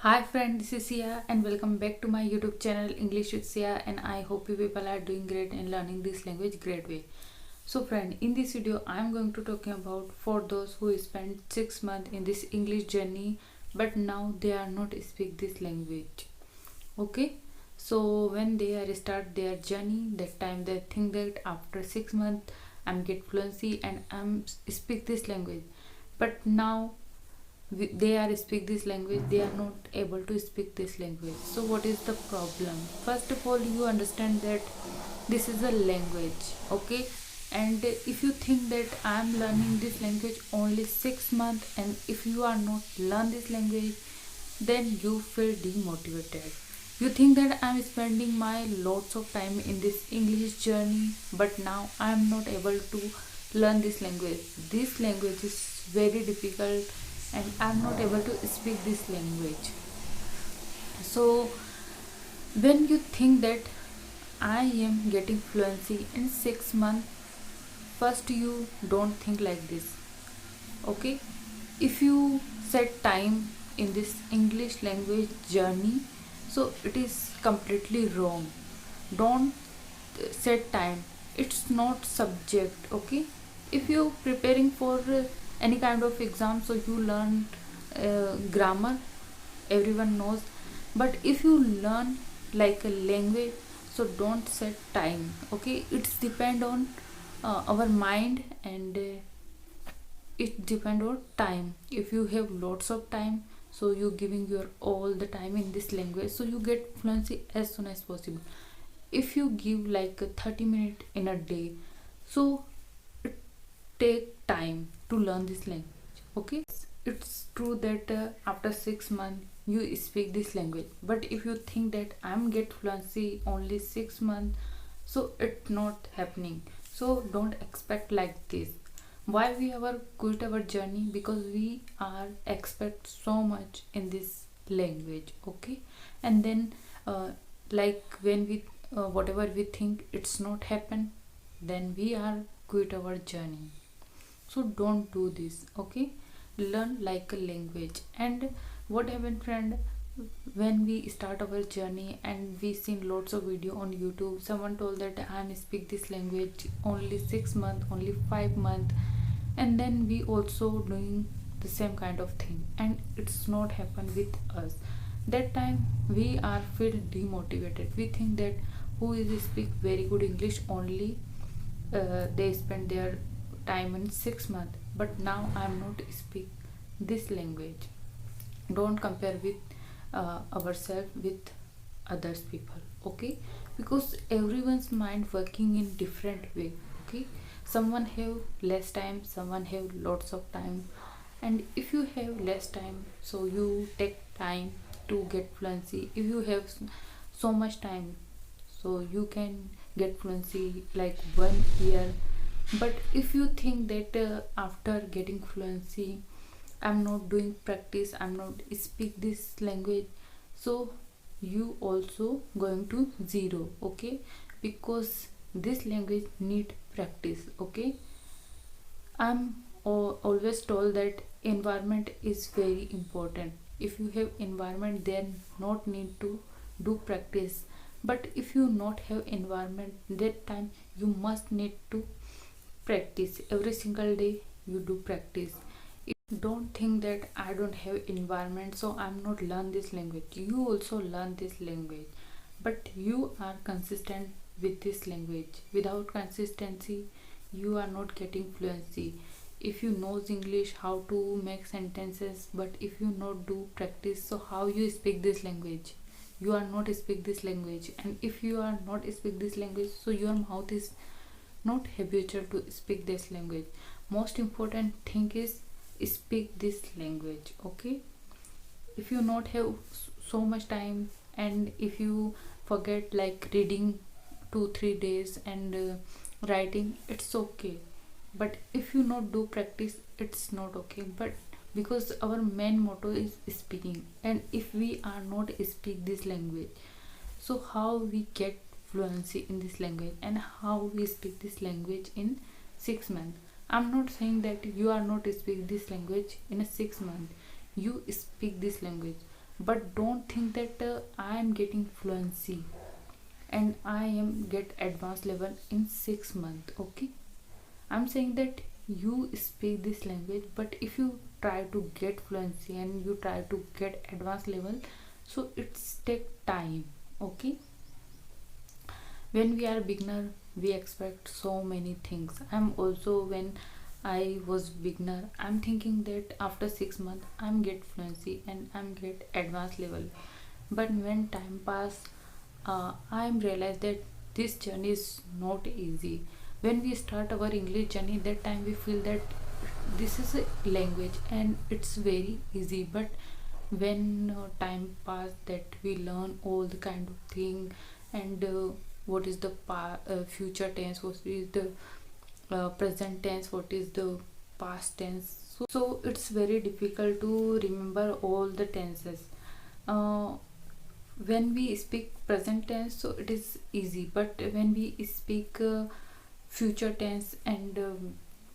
Hi friend, this is Sia and welcome back to my YouTube channel English with Sia, and I hope you people are doing great and learning this language great way. So friend, in this video I am going to talking about for those who spent 6 months in this English journey but now they are not speak this language. Okay? So when they are start their journey, that time they think that after 6 months I'm get fluency and I'm speak this language. But now they are speak this language, they are not able to speak this language. So what is the problem? First of all, you understand that this is a language, okay? And if you think that I am learning this language only 6 months, and if you are not learn this language, then you feel demotivated. You think that I am spending my lots of time in this English journey, but now I am not able to learn this language. This language is very difficult and I'm not able to speak this language. So when you think that I am getting fluency in 6 months, first you don't think like this. Okay? If you set time in this English language journey, so it is completely wrong. Don't set time. It's not subject, okay? If you preparing for any kind of exam, so you learn grammar, everyone knows. But if you learn like a language, so don't set time, okay? It's depend on our mind, and it depend on time. If you have lots of time, so you giving your all the time in this language, so you get fluency as soon as possible. If you give like a 30 minutes in a day, so it take time to learn this language, okay? It's true that after 6 months you speak this language, but if you think that I'm get fluency only 6 months, so it's not happening. So don't expect like this. Why we ever quit our journey? Because we are expect so much in this language, okay? And then like when we whatever we think it's not happen, then we are quit our journey. So don't do this, okay? Learn like a language. And what happened, friend, when we start our journey and we seen lots of video on YouTube, someone told that I'm speak this language only 6 months, only 5 months, and then we also doing the same kind of thing and it's not happen with us. That time we are feel demotivated. We think that who is speak very good English only, they spend their time in 6 months, but now I'm not speak this language. Don't compare with ourselves with others people, okay? Because everyone's mind working in different way, okay? Someone have less time, someone have lots of time. And if you have less time, so you take time to get fluency. If you have so much time, so you can get fluency like 1 year. But if you think that after getting fluency I'm not doing practice, I'm not speak this language, so you also going to zero, okay? Because this language need practice, okay? I'm always told that environment is very important. If you have environment, then not need to do practice. But if you not have environment, that time you must need to practice every single day. You do practice. Don't think that I don't have environment, so I'm not learn this language. You also learn this language, but you are consistent with this language. Without consistency you are not getting fluency. If you knows English how to make sentences, but if you not do practice, so how you speak this language? You are not speak this language. And if you are not speak this language, so your mouth is not habitual to speak this language. Most important thing is speak this language, okay? If you not have so much time, and if you forget like reading 2 3 days and writing, it's okay. But if you not do practice, it's not okay. But because our main motto is speaking, and if we are not speak this language, so how we get fluency in this language and how we speak this language in 6 months? I'm not saying that you are not speak this language in a 6 month. You speak this language. But don't think that I am getting fluency and I am get advanced level in 6 months. Okay, I'm saying that you speak this language, but if you try to get fluency and you try to get advanced level, so it's take time. Okay, when we are beginner, we expect so many things. I'm also, when I was beginner, I'm thinking that after 6 months I'm get fluency and I'm get advanced level. But when time pass, I'm realized that this journey is not easy. When we start our English journey, that time we feel that this is a language and it's very easy. But when time pass, that we learn all the kind of thing, and what is the future tense, what is the present tense, what is the past tense. So it's very difficult to remember all the tenses. uh, when we speak present tense, so it is easy, but when we speak future tense and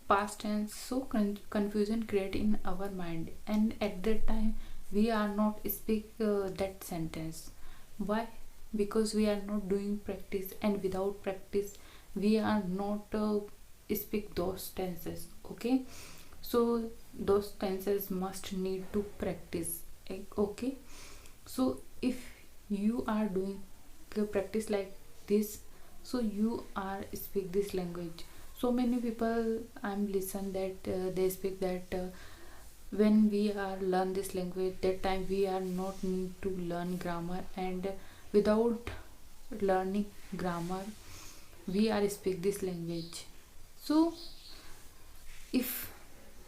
past tense, so confusion create in our mind, and at that time we are not speak that sentence. Why? Because we are not doing practice, and without practice we are not speak those tenses. Okay, so those tenses must need to practice. Okay, so if you are doing practice like this, so you are speak this language. So many people I'm listen that they speak that when we are learn this language, that time we are not need to learn grammar, and without learning grammar we are speak this language. So if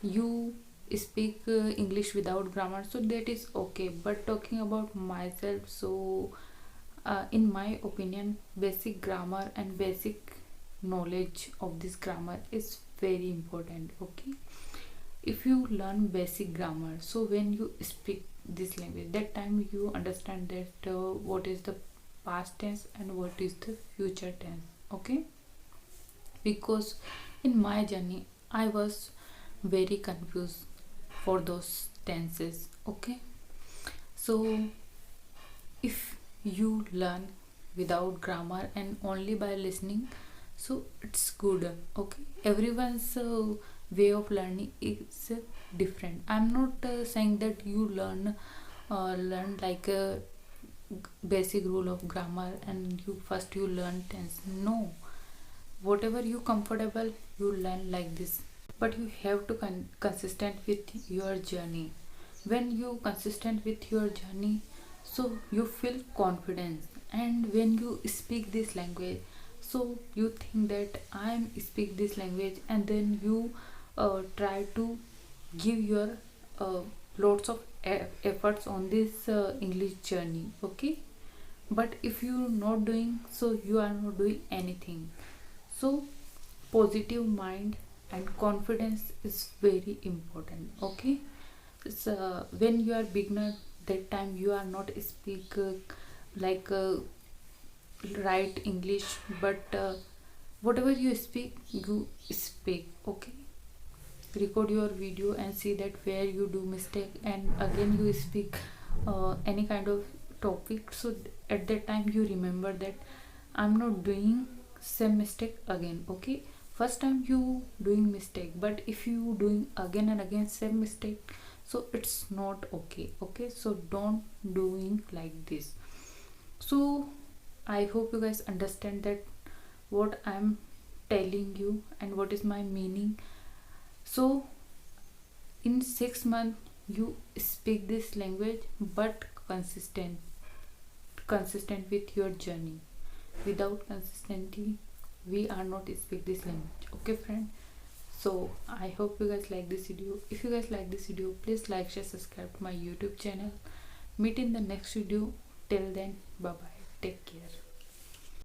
you speak English without grammar, so that is okay. But talking about myself, so in my opinion, basic grammar and basic knowledge of this grammar is very important. Okay, if you learn basic grammar, so when you speak this language, that time you understand that what is the past tense and what is the future tense. Okay, because in my journey I was very confused for those tenses. Okay, so if you learn without grammar and only by listening, so it's good. Okay, everyone's way of learning is different. I'm not saying that you learn like a basic rule of grammar and you first you learn tense. No, whatever you comfortable, you learn like this. But you have to consistent with your journey. When you consistent with your journey, so you feel confidence, and when you speak this language, so you think that I am speak this language, and then you try to give your uh, lots of efforts on this English journey. Okay, but if you not doing, so you are not doing anything. So positive mind and confidence is very important. Okay, so when you are beginner, that time you are not speak like right English, but whatever you speak, you speak. Okay, record your video and see that where you do mistake, and again you speak any kind of topic. So at that time you remember that I'm not doing same mistake again. Okay, first time you doing mistake, but if you doing again and again same mistake, so it's not okay. Okay, so don't doing like this. So I hope you guys understand that what I'm telling you and what is my meaning. So in 6 months you speak this language, but consistent with your journey. Without consistency we are not speak this language. Okay friend, so I hope you guys like this video. If you guys like this video, please like, share, subscribe to my YouTube channel. Meet in the next video. Till then, bye bye, take care.